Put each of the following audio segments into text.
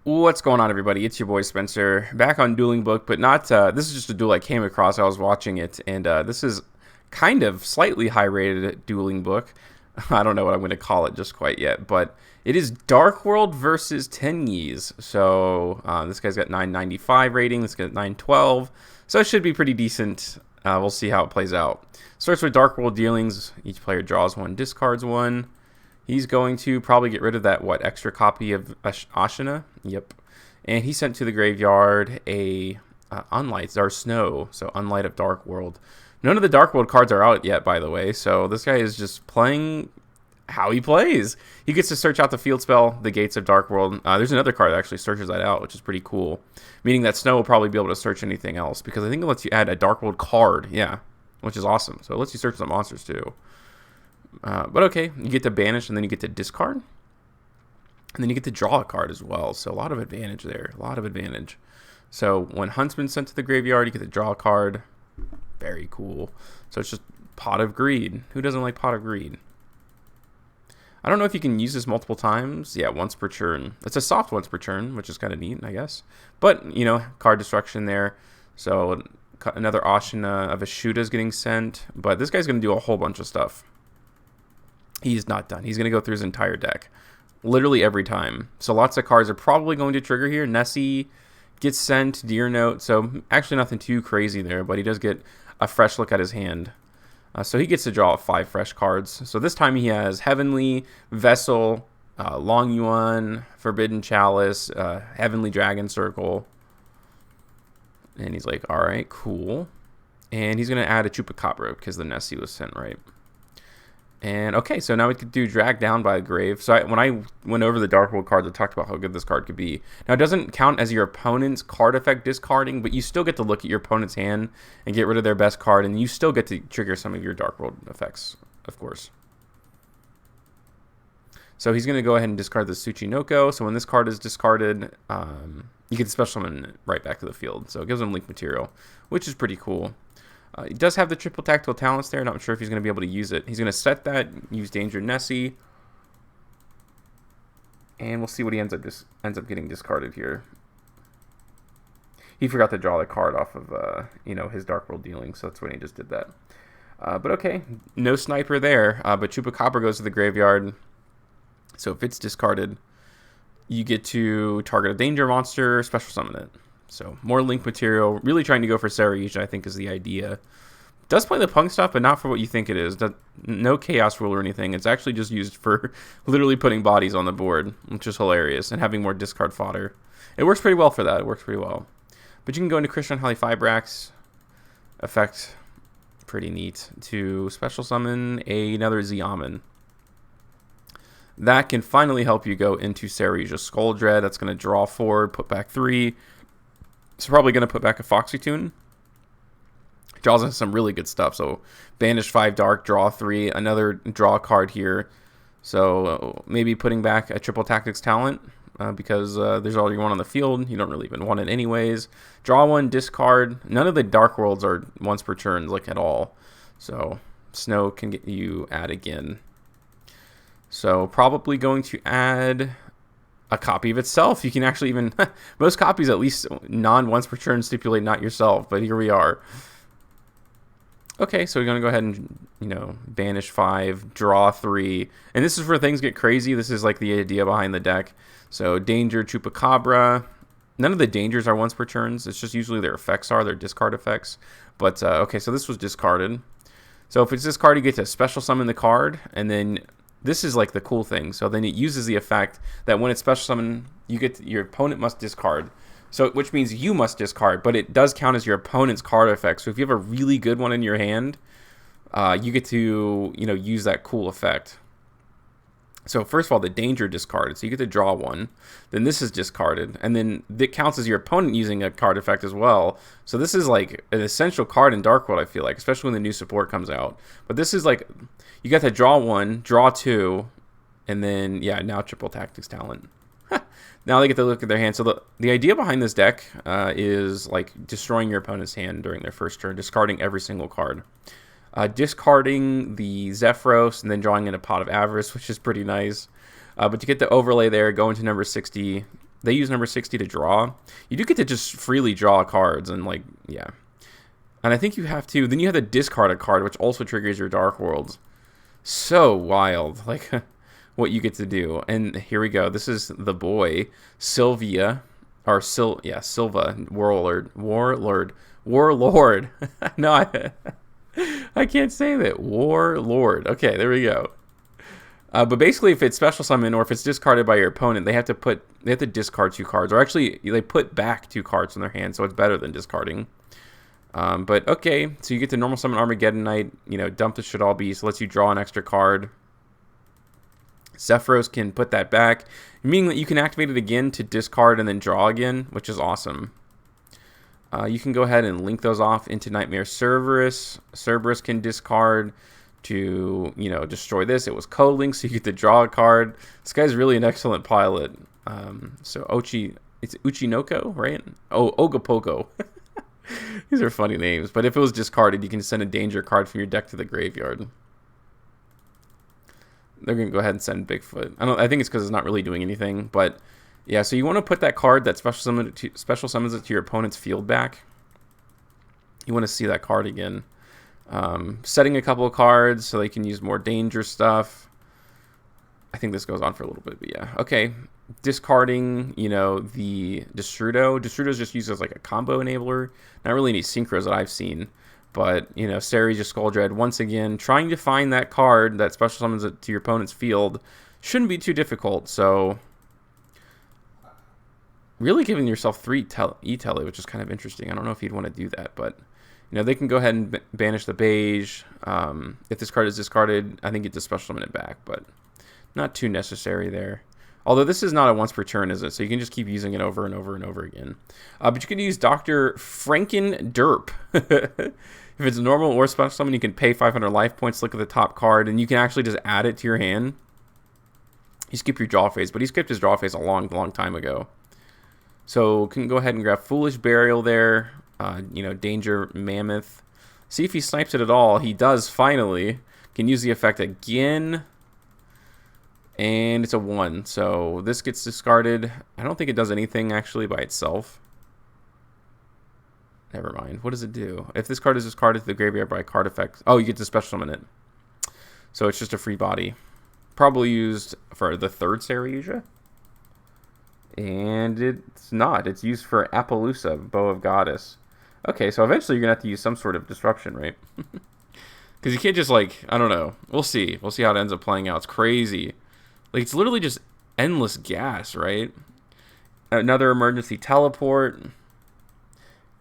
What's going on, everybody? It's your boy Spencer, back on Dueling Book, but not, this is just a duel I came across. I was watching it, and this is kind of slightly high-rated Dueling Book. I don't know what I'm going to call it just quite yet, but it is Dark World versus Tenyi's. So this guy's got 995 rating, this guy's got 912, so it should be pretty decent. We'll see how it plays out. Starts with Dark World dealings. Each player draws one, discards one. He's going to probably get rid of that, extra copy of Ashina? Yep. And he sent to the graveyard a Unlight, or Snow, so Unlight of Dark World. None of the Dark World cards are out yet, by the way, so this guy is just playing how he plays. He gets to search out the field spell, the Gates of Dark World. There's another card that actually searches that out, which is pretty cool, meaning that Snow will probably be able to search anything else, because I think it lets you add a Dark World card, yeah, which is awesome. So it lets you search some monsters, too. But okay, you get to banish, and then you get to discard. And then you get to draw a card as well. So a lot of advantage there. A lot of advantage. So when Huntsman's sent to the graveyard, you get to draw a card. Very cool. So it's just Pot of Greed. Who doesn't like Pot of Greed? I don't know if you can use this multiple times. Yeah, once per turn. It's a soft once per turn, which is kind of neat, I guess. But, you know, card destruction there. So another Ashina of Ashuta is getting sent. But this guy's going to do a whole bunch of stuff. He's not done. He's going to go through his entire deck. Literally every time. So lots of cards are probably going to trigger here. Nessie gets sent. Deer Note. So actually nothing too crazy there. But he does get a fresh look at his hand. So he gets to draw 5 fresh cards. So this time he has Heavenly, Vessel, Long Yuan, Forbidden Chalice, Heavenly Dragon Circle. And he's like, alright, cool. And he's going to add a Chupacabra because the Nessie was sent, right? And okay, so now we could do Drag Down by the Grave. So when I went over the Dark World cards, I talked about how good this card could be. Now, it doesn't count as your opponent's card effect discarding, but you still get to look at your opponent's hand and get rid of their best card, and you still get to trigger some of your Dark World effects, of course. So he's going to go ahead and discard the Tsuchinoko. So when this card is discarded, you get the special summon right back to the field. So it gives him link material, which is pretty cool. He does have the triple tactical talents there. Not sure if he's going to be able to use it. He's going to set that, use Danger Nessie. And we'll see what he ends up getting discarded here. He forgot to draw the card off of his Dark World dealing, so that's when he just did that. But okay, no sniper there. But Chupacabra goes to the graveyard. So if it's discarded, you get to target a danger monster, special summon it. So more link material. Really trying to go for Saraisha, I think, is the idea. Does play the punk stuff, but not for what you think it is. No chaos rule or anything. It's actually just used for literally putting bodies on the board, which is hilarious, and having more discard fodder. It works pretty well for that. It works pretty well. But you can go into Christian Holly Fibrax effect. Pretty neat. To special summon another Xiamen. That can finally help you go into Saraisha Skull Dread. That's going to draw 4, put back 3. It's probably going to put back a Foxy Tune. Draws in some really good stuff. So banish 5 dark, draw 3, another draw card here. So maybe putting back a triple tactics talent because there's already one on the field. You don't really even want it anyways. Draw 1, discard. None of the Dark Worlds are once per turn, like at all. So Snow can get you add again. So probably going to add a copy of itself. You can actually even most copies at least once per turn stipulate not yourself, but here we are. Okay, so we're gonna go ahead and banish 5, draw 3, and this is where things get crazy. This is like the idea behind the deck. So danger Chupacabra. None of the dangers are once per turns. It's just usually their effects are their discard effects. But okay, so this was discarded. So if it's discarded, you get to special summon the card, and then this is like the cool thing. So then it uses the effect that when it's special summon, your opponent must discard. So which means you must discard, but it does count as your opponent's card effect. So if you have a really good one in your hand, you get to use that cool effect. So first of all, the danger discarded. So you get to draw 1. Then this is discarded, and then it counts as your opponent using a card effect as well. So this is like an essential card in Dark World, I feel like, especially when the new support comes out. But this is like you got to draw 1, draw 2, and then now triple tactics talent. Now they get to look at their hand. So the idea behind this deck is like destroying your opponent's hand during their first turn, discarding every single card. Discarding the Zephyros and then drawing in a Pot of Avarice, which is pretty nice. But you get the overlay there, go into number 60, They use number 60 to draw. You do get to just freely draw cards, and like, yeah. And I think you have to, then you have to discard a card, which also triggers your Dark Worlds. So wild, like, what you get to do. And here we go. This is the boy, Silva, Warlord. No, I can't say that. Warlord. Okay, there we go. But basically, if it's special summon or if it's discarded by your opponent, they have to discard 2 cards, or actually they put back 2 cards from their hand, so it's better than discarding. But okay, so you get to normal summon Armageddon Knight, dump the Shadal Beast, lets you draw an extra card. Zephyros can put that back, meaning that you can activate it again to discard and then draw again, which is awesome. You can go ahead and link those off into Nightmare Cerberus. Cerberus can discard to, destroy this. It was co-linked, so you get to draw a card. This guy's really an excellent pilot. So it's Uchinoko, right? Oh, Ogapoko. These are funny names. But if it was discarded, you can send a danger card from your deck to the graveyard. They're going to go ahead and send Bigfoot. I think it's because it's not really doing anything. But yeah, so you want to put that card that special summons it to your opponent's field back. You want to see that card again. Setting a couple of cards so they can use more danger stuff. I think this goes on for a little bit, but yeah. Okay, discarding, the Destrudo. Destrudo is just used as like a combo enabler. Not really any synchros that I've seen, but, Seri just Skull Dread once again. Trying to find that card that special summons it to your opponent's field shouldn't be too difficult, so really giving yourself 3 E-Tele, which is kind of interesting. I don't know if you'd want to do that, but they can go ahead and banish the beige. If this card is discarded, I think it's a special summon it back, but not too necessary there. Although this is not a once per turn, is it? So you can just keep using it over and over and over again. But you can use Dr. Franken Derp. If it's normal or special summon, you can pay 500 life points, look at the top card, and you can actually just add it to your hand. You skip your draw phase, but he skipped his draw phase a long, long time ago. So can go ahead and grab Foolish Burial there. Danger Mammoth. See if he snipes it at all. He does finally. Can use the effect again. And it's a 1. So this gets discarded. I don't think it does anything actually by itself. Never mind. What does it do? If this card is discarded to the graveyard by card effect. Oh, you get to special summon it. So it's just a free body. Probably used for the 3rd Saryuja. And it's not. It's used for Appaloosa, Bow of Goddess. Okay, so eventually you're going to have to use some sort of disruption, right? Because you can't just, I don't know. We'll see. We'll see how it ends up playing out. It's crazy. It's literally just endless gas, right? Another emergency teleport.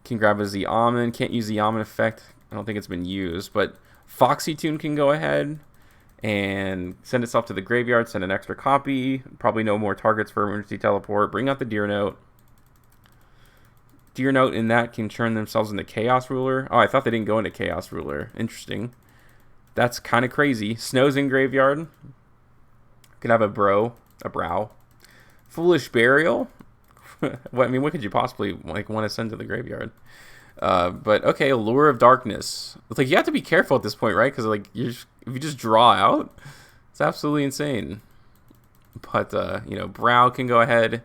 Can grab a Z-Almond. Can't use the Almond effect. I don't think it's been used. But Foxy Tune can go ahead and send itself to the graveyard. Send an extra copy. Probably no more targets for emergency teleport. Bring out the Deer Note. Deer Note in that can turn themselves into Chaos Ruler. Oh, I thought they didn't go into Chaos Ruler. Interesting. That's kind of crazy. Snow's in graveyard. Could have a brow. Foolish Burial. What could you possibly want to send to the graveyard? But okay, Allure of Darkness. It's you have to be careful at this point, right? Because if you just draw out, it's absolutely insane. But Brow can go ahead.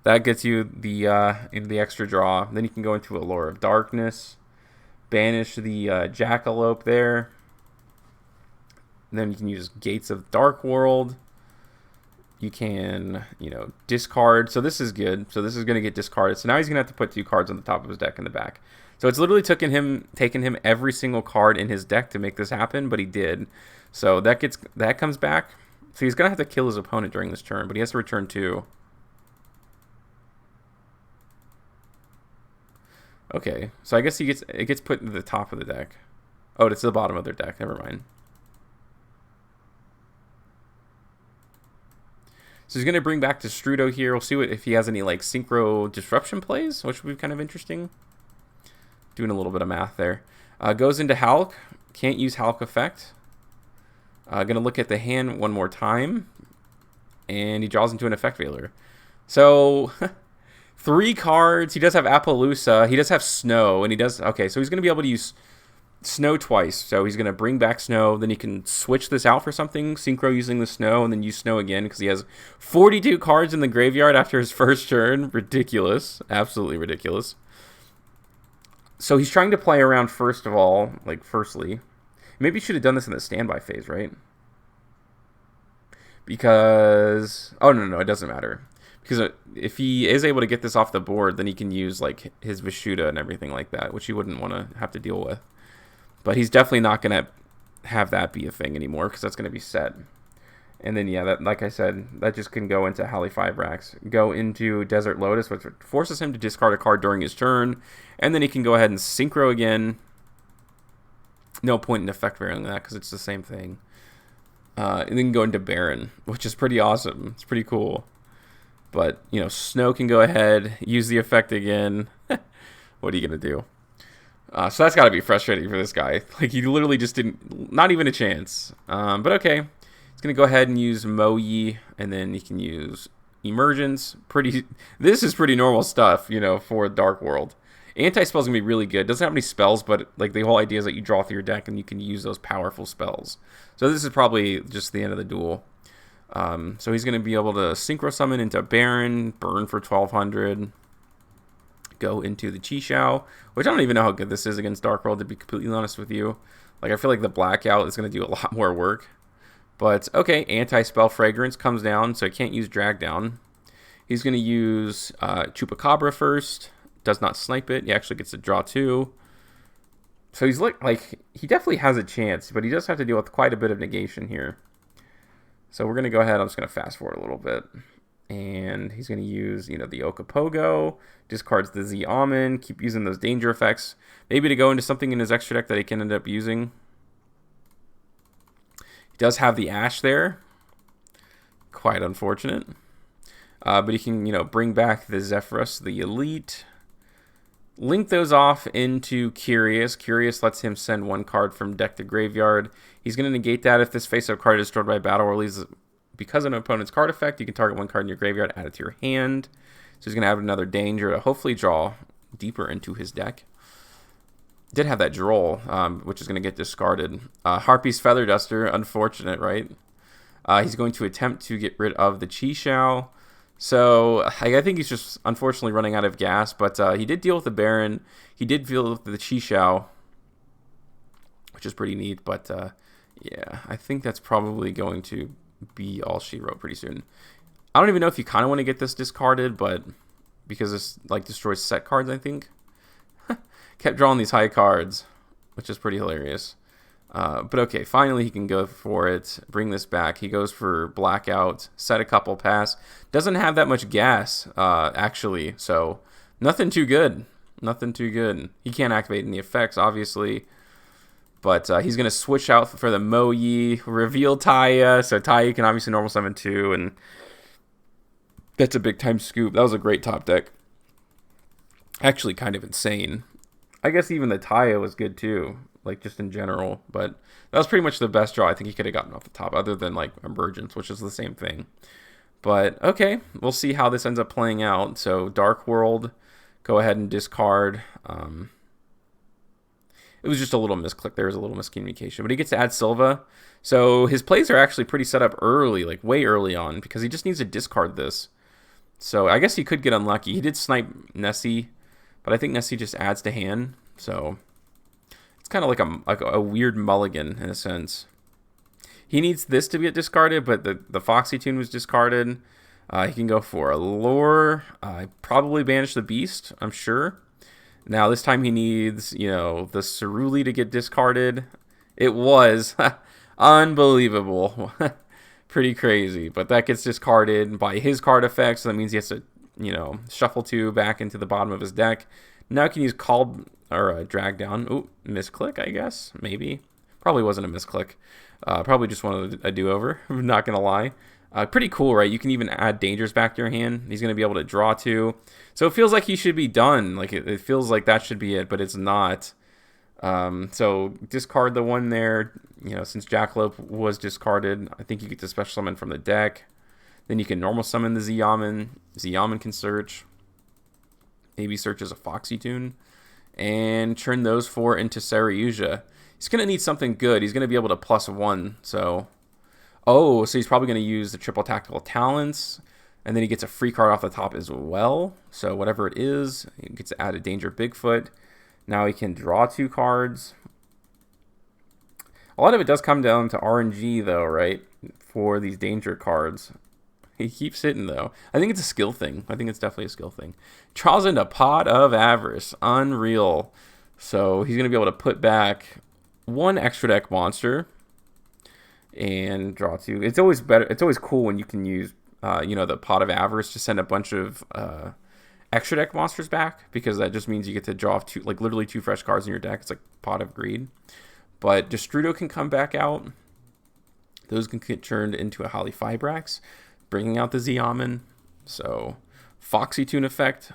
That gets you into the extra draw. Then you can go into Allure of Darkness, banish the Jackalope there. And then you can use Gates of Dark World. You can, discard. So this is good. So this is going to get discarded. So now he's going to have to put 2 cards on the top of his deck in the back. So it's literally taken him every single card in his deck to make this happen, but he did. So that comes back. So he's going to have to kill his opponent during this turn, but he has to return 2. Okay, so I guess it gets put into the top of the deck. Oh, it's the bottom of their deck. Never mind. So he's going to bring back Destrudo here. We'll see if he has any synchro disruption plays, which would be kind of interesting. Doing a little bit of math there. Goes into Hulk. Can't use Hulk effect. Going to look at the hand one more time. And he draws into an effect veiler. So 3 cards. He does have Appaloosa. He does have Snow. And he does... Okay, so he's going to be able to use Snow twice. So he's going to bring back Snow. Then he can switch this out for something. Synchro using the Snow and then use Snow again because he has 42 cards in the graveyard after his first turn. Ridiculous. Absolutely ridiculous. So he's trying to play around first of all, like firstly. Maybe he should have done this in the standby phase, right? Because... Oh, no, it doesn't matter. Because if he is able to get this off the board, then he can use like his Vishuda and everything like that, which he wouldn't want to have to deal with. But he's definitely not going to have that be a thing anymore because that's going to be set. And then, yeah, that, like I said, that just can go into Halley Fibrax. Go into Desert Lotus, which forces him to discard a card during his turn. And then he can go ahead and Synchro again. No point in effect varying that because it's the same thing. And then go into Baron, which is pretty awesome. It's pretty cool. But, you know, Snow can go ahead, use the effect again. What are you going to do? So that's got to be frustrating for this guy. Like, he literally just didn't... Not even a chance. But okay. He's going to go ahead and use Moyi, and then he can use Emergence. This is pretty normal stuff, you know, for Dark World. Anti-spell's going to be really good. Doesn't have any spells, but, like, the whole idea is that you draw through your deck, and you can use those powerful spells. So this is probably just the end of the duel. So he's going to be able to Synchro Summon into Baron, burn for 1200, go into the Chi-Xiao, which I don't even know how good this is against Dark World, to be completely honest with you. Like, I feel like the Blackout is going to do a lot more work. But, okay, Anti-Spell Fragrance comes down, so he can't use Drag Down. He's going to use Chupacabra first, does not snipe it. He actually gets to draw 2. So he's like he definitely has a chance, but he does have to deal with quite a bit of negation here. So we're going to go ahead. I'm just going to fast forward a little bit. And he's going to use, you know, the Okapogo, discards the Z-Almond, keep using those danger effects. Maybe to go into something in his extra deck that he can end up using. He does have the Ash there. Quite unfortunate. But he can, you know, bring back the Zephyrus, the Elite. Link those off into Curious. Curious lets him send 1 card from deck to graveyard. He's going to negate that if this face-up card is destroyed by battle or leaves because of an opponent's card effect. You can target 1 card in your graveyard, add it to your hand. So he's going to have another danger to hopefully draw deeper into his deck. Did have that Droll, which is going to get discarded. Harpy's Feather Duster, unfortunate, right? He's going to attempt to get rid of the Chi-Xiao. So I think he's just unfortunately running out of gas, but he did deal with the Baron. He did deal with the Chi-Xiao, which is pretty neat. But yeah, I think that's probably going to be all she wrote pretty soon. I don't even know if you kind of want to get this discarded, but because this like destroys set cards, I think. Kept drawing these high cards, which is pretty hilarious. But okay, finally he can go for it, bring this back. He goes for Blackout, set a couple pass. Doesn't have that much gas, actually, so nothing too good. Nothing too good. He can't activate any effects, obviously. But he's going to switch out for the Moyi, reveal Taya, so Taya can obviously normal summon too, and that's a big time scoop. That was a great top deck. Actually kind of insane. I guess even the Taya was good too. Like, just in general, but that was pretty much the best draw I think he could have gotten off the top, other than, like, Emergence, which is the same thing. But, okay, we'll see how this ends up playing out. So, Dark World, go ahead and discard. It was just a little misclick. There was a little miscommunication, but he gets to add Silva. So, his plays are actually pretty set up early, like, way early on, because he just needs to discard this. So, I guess he could get unlucky. He did snipe Nessie, but I think Nessie just adds to hand, so... It's kind of like a weird mulligan in a sense. He needs this to get discarded, but the Foxy Tune was discarded. He can go for a Lure. Probably banish the Beast, I'm sure. Now this time he needs, you know, the Ceruli to get discarded. It was unbelievable. Pretty crazy, but that gets discarded by his card effect, so that means he has to, you know, shuffle 2 back into the bottom of his deck. Now he can use Called or Drag Down. Ooh, misclick, I guess. Maybe. Probably wasn't a misclick. Probably just wanted a do-over. I'm not going to lie. Pretty cool, right? You can even add dangers back to your hand. He's going to be able to draw 2. So it feels like he should be done. Like it feels like that should be it, but it's not. So discard the 1 there. You know, since Jackalope was discarded, I think you get to special summon from the deck. Then you can normal summon the Z-Almond. Z-Almond can search. Maybe search as a Foxy Tune. And turn those 4 into Saryuja. He's going to need something good. He's going to be able to +1. So, oh, so he's probably going to use the triple tactical talents. And then he gets a free card off the top as well. So whatever it is, he gets to add a Danger Bigfoot. Now he can draw 2 cards. A lot of it does come down to RNG, though, right? For these danger cards. He keeps hitting, though. I think it's a skill thing. I think it's definitely a skill thing. Draws into Pot of Avarice. Unreal. So he's going to be able to put back 1 extra deck monster. And draw 2. It's always better. It's always cool when you can use... you know, the Pot of Avarice to send a bunch of extra deck monsters back, because that just means you get to draw off 2, like literally 2 fresh cards in your deck. It's like Pot of Greed. But Destrudo can come back out. Those can get turned into a Holly Fibrax, bringing out the Zeoman. So Foxy Tune effect,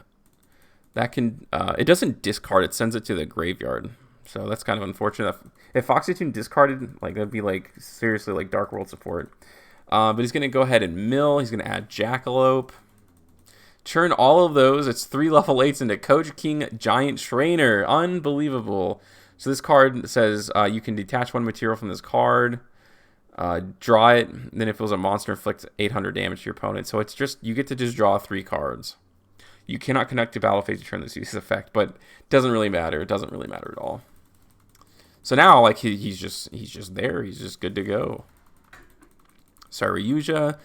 that can it doesn't discard, it sends it to the graveyard. So that's kind of unfortunate. If Foxy Tune discarded, like that'd be like seriously like Dark World support. But he's going to go ahead and mill. He's going to add Jackalope. Turn all of those. It's 3 level 8s into Coach King Giant Trainer. Unbelievable. So this card says you can detach 1 material from this card. Draw it. Then if it was a monster, inflict 800 damage to your opponent. So it's just, you get to just draw 3 cards. You cannot connect to battle phase to turn this use effect, but it doesn't really matter. It doesn't really matter at all. So now, like, he's just there. He's just good to go. Saryuja,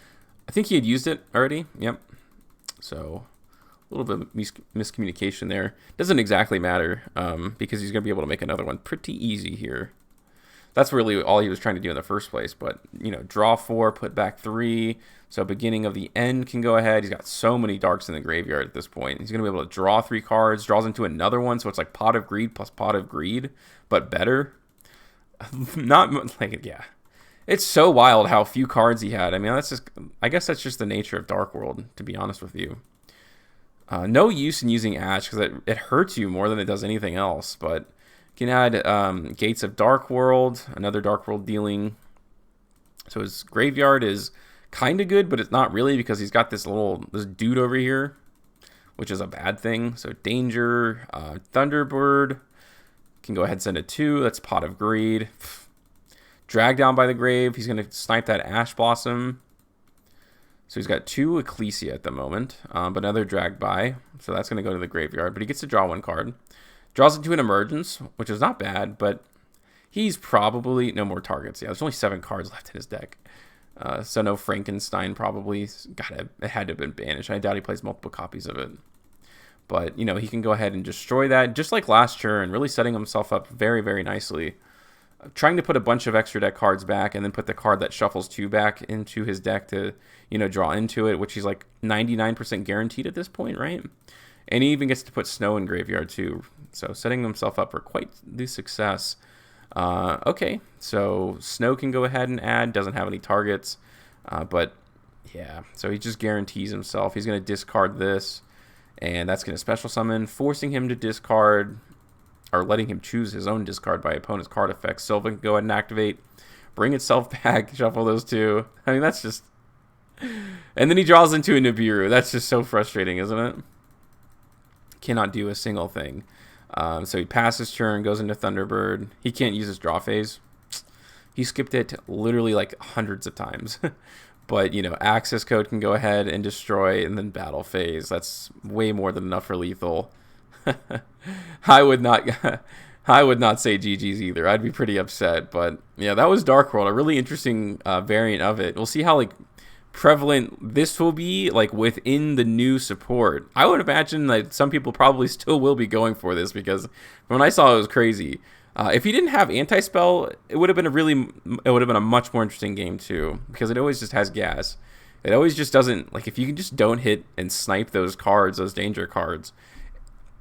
I think he had used it already. Yep. So a little bit of miscommunication there. Doesn't exactly matter because he's going to be able to make another one pretty easy here. That's really all he was trying to do in the first place. But, you know, draw 4, put back 3. So beginning of the end can go ahead. He's got so many darks in the graveyard at this point. He's going to be able to draw 3 cards, draws into another one. So it's like Pot of Greed plus Pot of Greed, but better. Not like, yeah. It's so wild how few cards he had. I mean, that's just, I guess that's just the nature of Dark World, to be honest with you. No use in using Ash because it hurts you more than it does anything else. But you can add Gates of Dark World, another Dark World dealing. So his graveyard is kind of good, but it's not really because he's got this dude over here, which is a bad thing. So Danger, Thunderbird. Can go ahead and send a 2. That's Pot of Greed. Drag Down by the Grave. He's going to snipe that Ash Blossom. So he's got 2 Ecclesia at the moment, but another Drag by. So that's going to go to the graveyard. But he gets to draw 1 card. Draws into an Emergence, which is not bad, but he's probably no more targets. Yeah, there's only 7 cards left in his deck. So no Frankenstein probably. It had to have been banished. I doubt he plays multiple copies of it. But, you know, he can go ahead and destroy that, just like last turn, really setting himself up very, very nicely. Trying to put a bunch of extra deck cards back and then put the card that shuffles 2 back into his deck to, you know, draw into it, which he's like 99% guaranteed at this point, right? And he even gets to put Snow in graveyard too. So setting himself up for quite the success. Okay, so Snow can go ahead and add, doesn't have any targets. But yeah, so he just guarantees himself. He's going to discard this, and that's going to special summon, forcing him to discard, or letting him choose his own discard by opponent's card effects. Sylvan can go ahead and activate, bring itself back, shuffle those 2. I mean, that's just... And then he draws into a Nibiru. That's just so frustrating, isn't it? Cannot do a single thing. So he passes turn, goes into Thunderbird. He can't use his draw phase. He skipped it literally like hundreds of times. But, you know, access code can go ahead and destroy, and then battle phase. That's way more than enough for lethal. I would not say GG's either. I'd be pretty upset. But yeah, that was Dark World, a really interesting variant of it. We'll see how like prevalent this will be like within the new support. I would imagine that some people probably still will be going for this, because when I saw it, it was crazy. If he didn't have anti-spell, it would have been a much more interesting game too, because it always just has gas. It always just doesn't, like, if you can just don't hit and snipe those cards, those danger cards,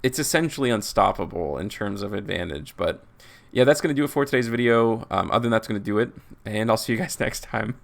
it's essentially unstoppable in terms of advantage. But yeah, that's going to do it for today's video. Other than that's going to do it, and I'll see you guys next time.